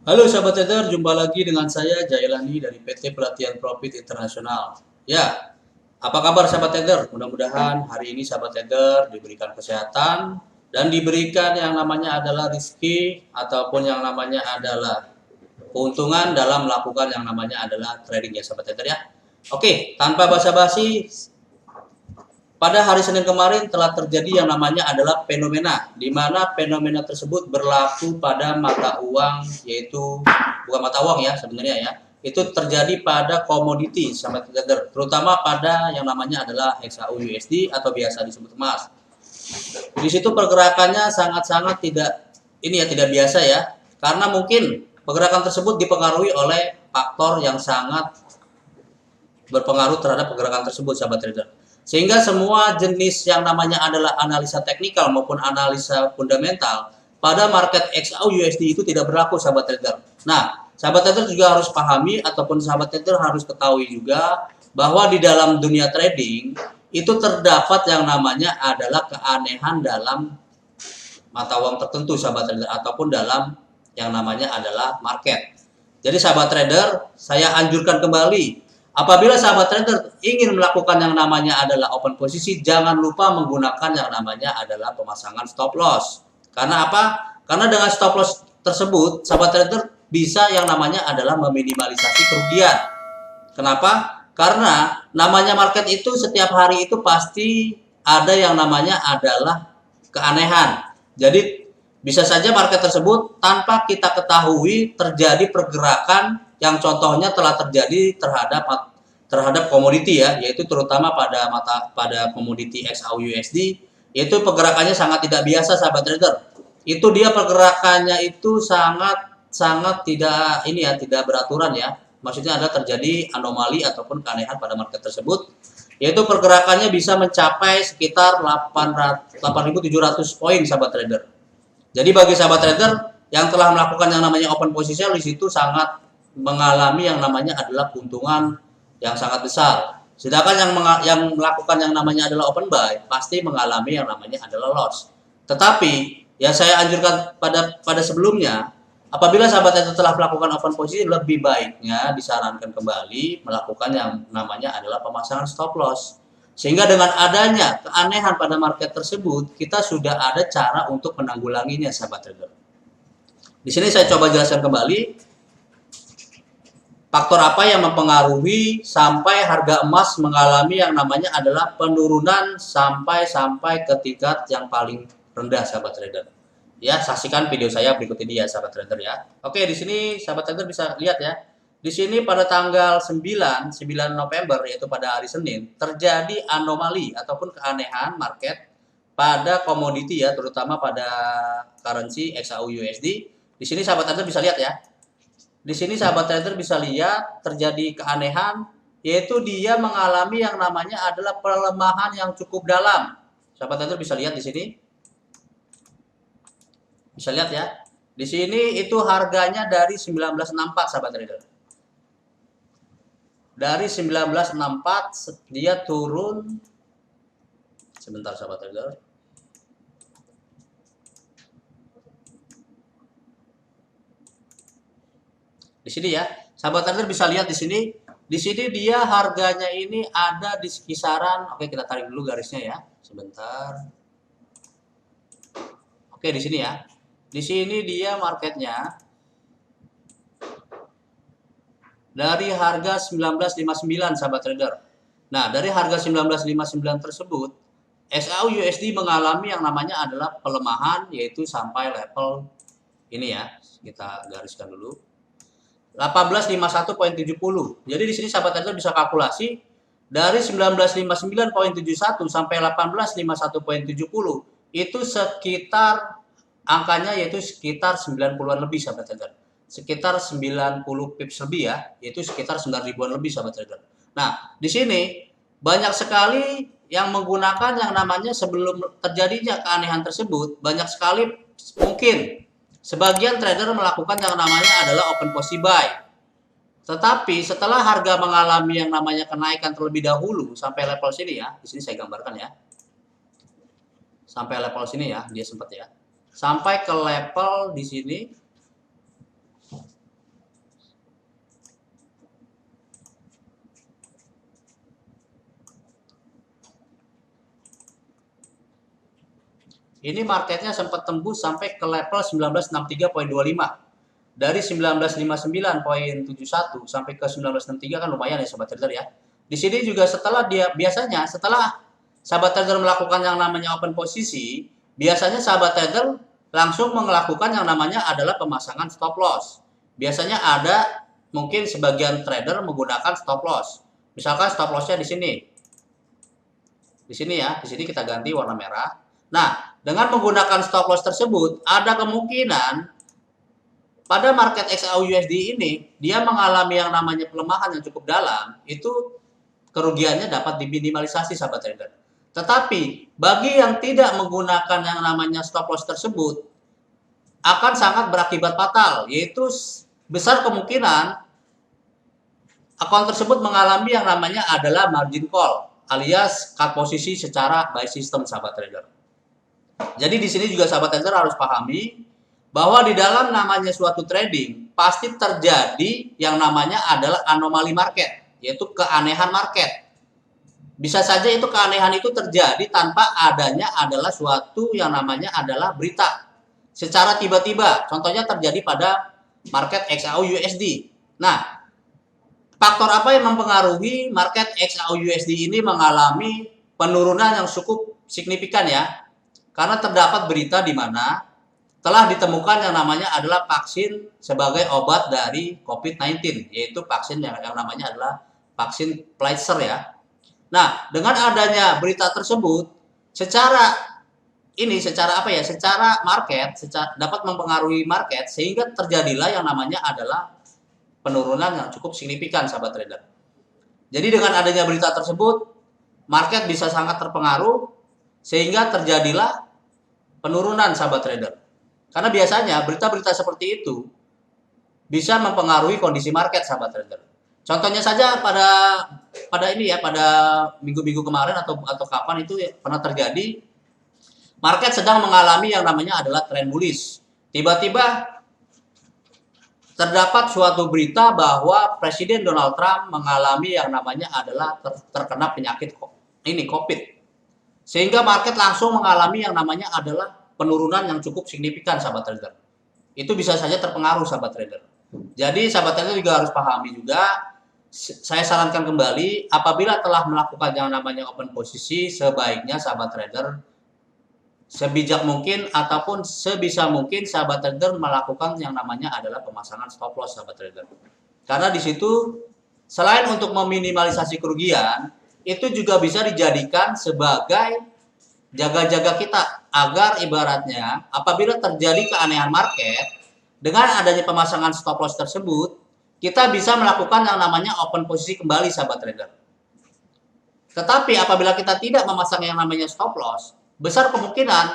Halo sahabat trader, jumpa lagi dengan saya Jailani dari PT Pelatihan Profit Internasional. Ya, apa kabar sahabat trader? Mudah-mudahan hari ini sahabat trader diberikan kesehatan dan diberikan yang namanya adalah rezeki ataupun yang namanya adalah keuntungan dalam melakukan yang namanya adalah trading ya sahabat trader ya. Oke, tanpa basa-basi, pada hari Senin kemarin telah terjadi yang namanya adalah fenomena, di mana fenomena tersebut berlaku pada mata uang, yaitu bukan mata uang ya sebenarnya ya, itu terjadi pada komoditi sahabat trader, terutama pada yang namanya adalah XAU-USD atau biasa disebut emas. Di situ pergerakannya sangat-sangat tidak biasa ya, karena mungkin pergerakan tersebut dipengaruhi oleh faktor yang sangat berpengaruh terhadap pergerakan tersebut sahabat trader. Sehingga semua jenis yang namanya adalah analisa teknikal maupun analisa fundamental pada market XAU USD itu tidak berlaku sahabat trader. Nah, sahabat trader juga harus pahami ataupun sahabat trader harus ketahui juga bahwa di dalam dunia trading itu terdapat yang namanya adalah keanehan dalam mata uang tertentu sahabat trader ataupun dalam yang namanya adalah market. Jadi sahabat trader, saya anjurkan kembali, apabila sahabat trader ingin melakukan yang namanya adalah open posisi, jangan lupa menggunakan yang namanya adalah pemasangan stop loss. Karena apa? Karena dengan stop loss tersebut, sahabat trader bisa yang namanya adalah meminimalisasi kerugian. Kenapa? Karena namanya market itu setiap hari itu pasti ada yang namanya adalah keanehan. Jadi bisa saja market tersebut tanpa kita ketahui terjadi pergerakan yang contohnya telah terjadi terhadap komoditi ya, yaitu terutama pada komoditi XAU USD, yaitu pergerakannya sangat tidak biasa sahabat trader. Itu dia pergerakannya itu sangat tidak tidak beraturan ya. Maksudnya ada terjadi anomali ataupun keanehan pada market tersebut, yaitu pergerakannya bisa mencapai sekitar 8.700 poin sahabat trader. Jadi bagi sahabat trader yang telah melakukan yang namanya open position di situ sangat mengalami yang namanya adalah keuntungan yang sangat besar. Sedangkan yang melakukan yang namanya adalah open buy pasti mengalami yang namanya adalah loss. Tetapi yang saya anjurkan pada sebelumnya, apabila sahabat trader telah melakukan open position, lebih baiknya disarankan kembali melakukan yang namanya adalah pemasangan stop loss. Sehingga dengan adanya keanehan pada market tersebut, kita sudah ada cara untuk menanggulanginya, sahabat trader. Di sini saya coba jelaskan kembali faktor apa yang mempengaruhi sampai harga emas mengalami yang namanya adalah penurunan sampai ke tingkat yang paling rendah, sahabat trader. Ya, saksikan video saya berikut ini ya, sahabat trader ya. Oke, di sini sahabat trader bisa lihat ya. Di sini pada tanggal 9 November, yaitu pada hari Senin, terjadi anomali ataupun keanehan market pada komoditi ya, terutama pada currency XAU USD. Di sini sahabat trader bisa lihat ya. Di sini sahabat trader bisa lihat terjadi keanehan, yaitu dia mengalami yang namanya adalah pelemahan yang cukup dalam. Sahabat trader bisa lihat di sini. Bisa lihat ya. Di sini itu harganya dari 1964 sahabat trader. Dari 1964 dia turun, sebentar sahabat trader. Di sini ya, sahabat trader bisa lihat di sini. Di sini dia harganya ini ada di kisaran, oke kita tarik dulu garisnya ya, sebentar. Oke di sini ya. Di sini dia marketnya dari harga 1959 sahabat trader. Nah, dari harga 1959 tersebut, XAU USD mengalami yang namanya adalah pelemahan, yaitu sampai level ini ya. Kita gariskan dulu. 1851.70. Jadi di sini sahabat trader bisa kalkulasi dari 1959.71 sampai 1851.70 itu sekitar angkanya yaitu sekitar 90-an lebih sahabat trader. Sekitar 90 pips lebih ya, yaitu sekitar 9.000-an lebih sahabat trader. Nah, di sini banyak sekali yang menggunakan yang namanya sebelum terjadinya keanehan tersebut, banyak sekali mungkin sebagian trader melakukan yang namanya adalah open posisi buy. Tetapi setelah harga mengalami yang namanya kenaikan terlebih dahulu sampai level sini ya, di sini saya gambarkan ya. Sampai level sini ya, dia sempat ya. Sampai ke level di sini. ini marketnya sempat tembus sampai ke level 1963.25. Dari 1959.71 sampai ke 1963 kan lumayan ya sahabat trader ya. Di sini juga setelah sahabat trader melakukan yang namanya open posisi, biasanya sahabat trader langsung melakukan yang namanya adalah pemasangan stop loss. Biasanya ada mungkin sebagian trader menggunakan stop loss. Misalkan stop lossnya di sini. Di sini ya, di sini kita ganti warna merah. Nah, dengan menggunakan stop loss tersebut, ada kemungkinan pada market XAUUSD ini, dia mengalami yang namanya pelemahan yang cukup dalam, itu kerugiannya dapat diminimalisasi sahabat trader. Tetapi, bagi yang tidak menggunakan yang namanya stop loss tersebut, akan sangat berakibat fatal, yaitu besar kemungkinan akun tersebut mengalami yang namanya adalah margin call, alias cut posisi secara buy system sahabat trader. Jadi di sini juga sahabat trader harus pahami bahwa di dalam namanya suatu trading pasti terjadi yang namanya adalah anomali market, yaitu keanehan market. Bisa saja itu keanehan itu terjadi tanpa adanya adalah suatu yang namanya adalah berita secara tiba-tiba. Contohnya terjadi pada market XAUUSD. Nah, faktor apa yang mempengaruhi market XAUUSD ini mengalami penurunan yang cukup signifikan ya? Karena terdapat berita di mana telah ditemukan yang namanya adalah vaksin sebagai obat dari COVID-19, yaitu vaksin yang namanya adalah vaksin Pfizer ya. Nah, dengan adanya berita tersebut, secara market, dapat mempengaruhi market sehingga terjadilah yang namanya adalah penurunan yang cukup signifikan sahabat trader. Jadi dengan adanya berita tersebut, market bisa sangat terpengaruh sehingga terjadilah penurunan sahabat trader. Karena biasanya berita-berita seperti itu bisa mempengaruhi kondisi market sahabat trader. Contohnya saja pada minggu-minggu kemarin atau kapan itu pernah terjadi market sedang mengalami yang namanya adalah trend bullish. Tiba-tiba terdapat suatu berita bahwa Presiden Donald Trump mengalami yang namanya adalah terkena penyakit COVID. Sehingga market langsung mengalami yang namanya adalah penurunan yang cukup signifikan sahabat trader. Itu bisa saja terpengaruh sahabat trader. Jadi sahabat trader juga harus pahami juga, saya sarankan kembali apabila telah melakukan yang namanya open posisi, sebaiknya sahabat trader sebijak mungkin ataupun sebisa mungkin sahabat trader melakukan yang namanya adalah pemasangan stop loss sahabat trader. Karena di situ selain untuk meminimalisasi kerugian, itu juga bisa dijadikan sebagai jaga-jaga kita agar ibaratnya apabila terjadi keanehan market dengan adanya pemasangan stop loss tersebut, kita bisa melakukan yang namanya open posisi kembali sahabat trader. Tetapi apabila kita tidak memasang yang namanya stop loss, besar kemungkinan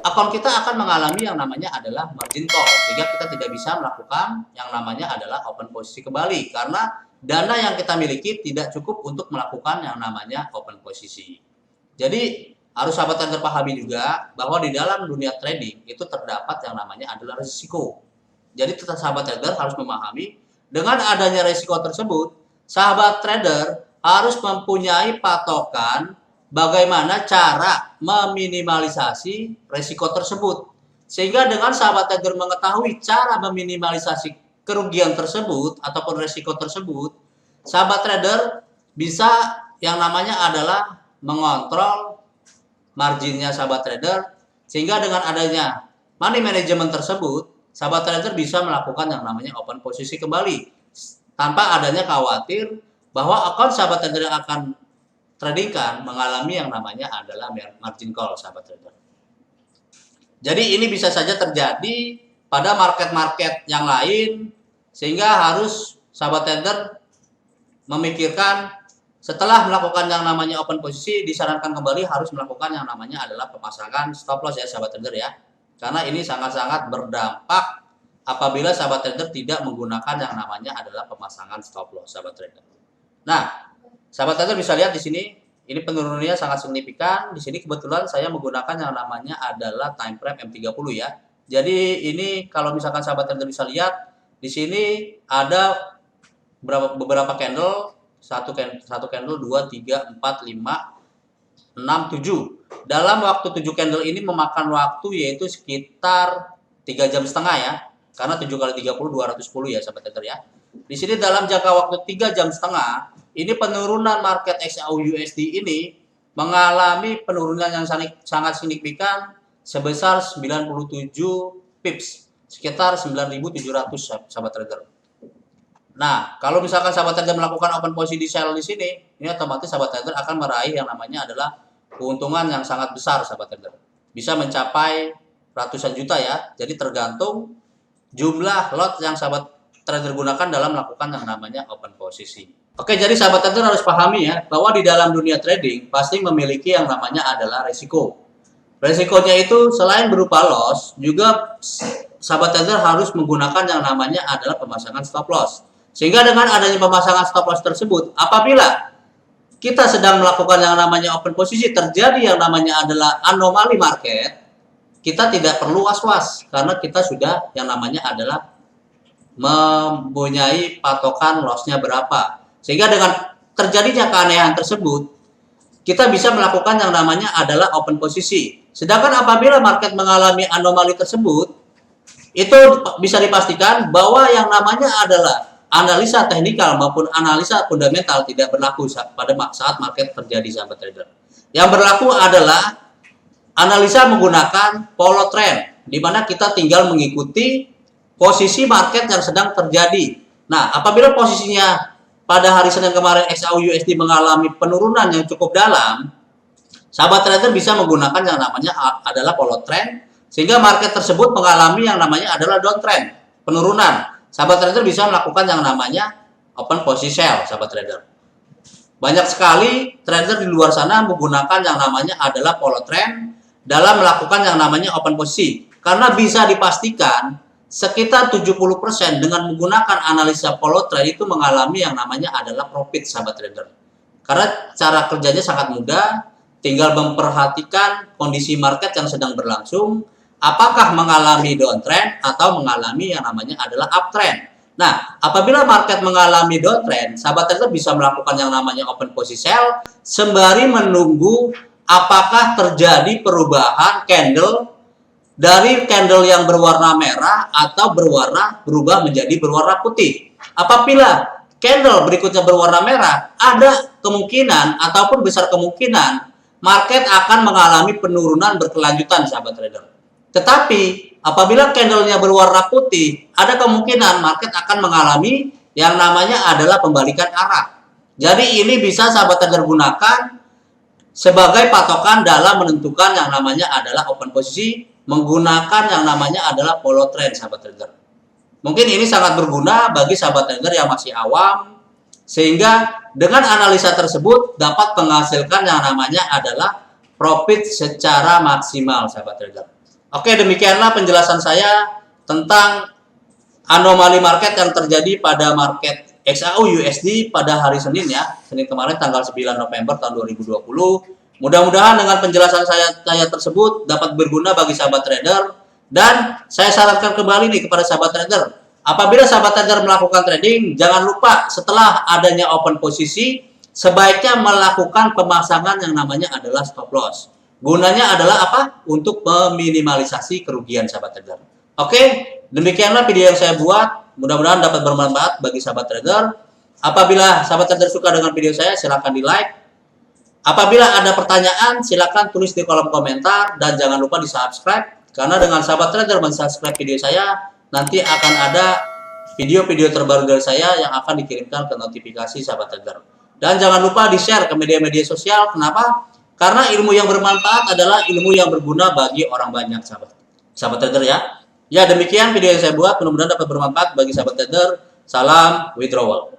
akun kita akan mengalami yang namanya adalah margin call, sehingga kita tidak bisa melakukan yang namanya adalah open posisi kembali karena dana yang kita miliki tidak cukup untuk melakukan yang namanya open posisi. Jadi harus sahabat trader pahami juga bahwa di dalam dunia trading itu terdapat yang namanya adalah risiko. Jadi tetap sahabat trader harus memahami dengan adanya risiko tersebut, sahabat trader harus mempunyai patokan bagaimana cara meminimalisasi risiko tersebut. Sehingga dengan sahabat trader mengetahui cara meminimalisasi kerugian tersebut ataupun risiko tersebut, sahabat trader bisa yang namanya adalah mengontrol marginnya sahabat trader, sehingga dengan adanya money management tersebut, sahabat trader bisa melakukan yang namanya open posisi kembali tanpa adanya khawatir bahwa akun sahabat trader yang akan tradingkan mengalami yang namanya adalah margin call sahabat trader. Jadi ini bisa saja terjadi pada market-market yang lain, sehingga harus sahabat trader memikirkan setelah melakukan yang namanya open posisi, disarankan kembali harus melakukan yang namanya adalah pemasangan stop loss ya sahabat trader ya. Karena ini sangat-sangat berdampak apabila sahabat trader tidak menggunakan yang namanya adalah pemasangan stop loss sahabat trader. Nah, sahabat trader bisa lihat di sini, ini penurunannya sangat signifikan. Di sini kebetulan saya menggunakan yang namanya adalah time frame M30 ya. Jadi ini kalau misalkan sahabat trader bisa lihat, di sini ada beberapa candle, satu candle 2, 3, 4, 5, 67. Dalam waktu 7 candle ini memakan waktu yaitu sekitar 3,5 jam ya. Karena 7 kali 30 210 ya sahabat trader ya. Di sini dalam jangka waktu 3,5 jam, ini penurunan market XAU-USD ini mengalami penurunan yang sangat signifikan sebesar 97 pips, sekitar 9.700 sahabat trader. Nah, kalau misalkan sahabat trader melakukan open posisi sell di sini, ini otomatis sahabat trader akan meraih yang namanya adalah keuntungan yang sangat besar sahabat trader. Bisa mencapai ratusan juta ya. Jadi tergantung jumlah lot yang sahabat trader gunakan dalam melakukan yang namanya open posisi. Oke, jadi sahabat trader harus pahami ya, bahwa di dalam dunia trading pasti memiliki yang namanya adalah resiko. Resikonya itu selain berupa loss, juga sahabat trader harus menggunakan yang namanya adalah pemasangan stop loss. Sehingga dengan adanya pemasangan stop loss tersebut, apabila kita sedang melakukan yang namanya open posisi, terjadi yang namanya adalah anomali market, kita tidak perlu was-was karena kita sudah yang namanya adalah mempunyai patokan lossnya berapa. Sehingga dengan terjadinya keanehan tersebut, kita bisa melakukan yang namanya adalah open posisi. Sedangkan apabila market mengalami anomali tersebut, itu bisa dipastikan bahwa yang namanya adalah analisa teknikal maupun analisa fundamental tidak berlaku pada saat market terjadi sahabat trader. Yang berlaku adalah analisa menggunakan pola trend, di mana kita tinggal mengikuti posisi market yang sedang terjadi. Nah, apabila posisinya pada hari Senin kemarin XAU-USD mengalami penurunan yang cukup dalam, sahabat trader bisa menggunakan yang namanya adalah pola trend, sehingga market tersebut mengalami yang namanya adalah downtrend, penurunan. Sahabat trader bisa melakukan yang namanya open posisi sell, sahabat trader. Banyak sekali trader di luar sana menggunakan yang namanya adalah pola trend dalam melakukan yang namanya open posisi. Karena bisa dipastikan sekitar 70% dengan menggunakan analisa pola trend itu mengalami yang namanya adalah profit, sahabat trader. Karena cara kerjanya sangat mudah, tinggal memperhatikan kondisi market yang sedang berlangsung, apakah mengalami downtrend atau mengalami yang namanya adalah uptrend. Nah, apabila market mengalami downtrend, sahabat trader bisa melakukan yang namanya open posisi sell sembari menunggu apakah terjadi perubahan candle dari candle yang berwarna merah atau berubah menjadi berwarna putih. Apabila candle berikutnya berwarna merah, ada kemungkinan ataupun besar kemungkinan market akan mengalami penurunan berkelanjutan, sahabat trader. Tetapi apabila candlenya berwarna putih, ada kemungkinan market akan mengalami yang namanya adalah pembalikan arah. Jadi ini bisa sahabat trader gunakan sebagai patokan dalam menentukan yang namanya adalah open posisi menggunakan yang namanya adalah follow trend, sahabat trader. Mungkin ini sangat berguna bagi sahabat trader yang masih awam, sehingga dengan analisa tersebut dapat menghasilkan yang namanya adalah profit secara maksimal, sahabat trader. Oke, demikianlah penjelasan saya tentang anomali market yang terjadi pada market XAU-USD pada hari Senin ya, Senin kemarin tanggal 9 November tahun 2020. Mudah-mudahan dengan penjelasan saya tersebut dapat berguna bagi sahabat trader, dan saya sarankan kembali nih kepada sahabat trader, apabila sahabat trader melakukan trading, jangan lupa setelah adanya open posisi sebaiknya melakukan pemasangan yang namanya adalah stop loss. Gunanya adalah apa? Untuk meminimalisasi kerugian sahabat trader. Oke, demikianlah video yang saya buat. Mudah-mudahan dapat bermanfaat bagi sahabat trader. Apabila sahabat trader suka dengan video saya, silahkan di like. Apabila ada pertanyaan, silahkan tulis di kolom komentar. Dan jangan lupa di subscribe. Karena dengan sahabat trader mensubscribe video saya, nanti akan ada video-video terbaru dari saya yang akan dikirimkan ke notifikasi sahabat trader. Dan jangan lupa di-share ke media-media sosial. Kenapa? Karena ilmu yang bermanfaat adalah ilmu yang berguna bagi orang banyak, sahabat trader ya. Ya, demikian video yang saya buat. Mudah-mudahan dapat bermanfaat bagi sahabat trader. Salam withdrawal.